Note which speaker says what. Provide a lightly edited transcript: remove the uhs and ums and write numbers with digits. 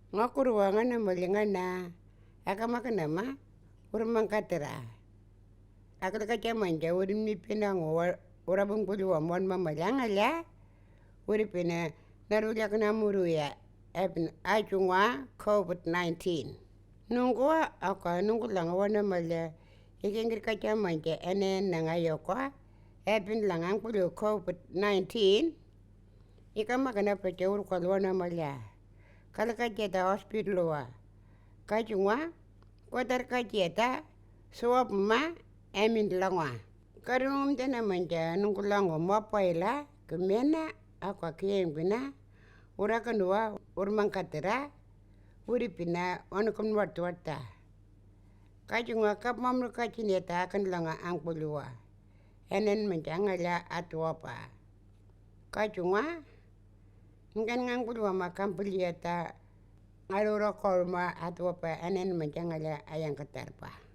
Speaker 1: ngakurwa ngana malingana akamakana ma urmangkatera akalaka chamanja urimi pina ngo urabungkulu wa mon mamalanga la uripina narulyak na muruya epin achungwa COVID-19 nungwa aka nungkulanga wana mala ikengir kachamanja ene nangayokwa epin langang pulu COVID-19 ikamakana pacha urkwalwana mala kalaka jeta hospital wa kachungwa kwatar kajeta suwap ma emin langwa karung tena manja nungkulango mapaila kemena akwa kiyembina urakanwa urmangkatera uripina wanukumwatwata kachungwa kapmamru kachineta akan langa angpuluwa enen manjangala atwapa kachungwa ngan ngangpuluwa makampuliyata ngarura kolma atwapa enen manjangala ayang katarpa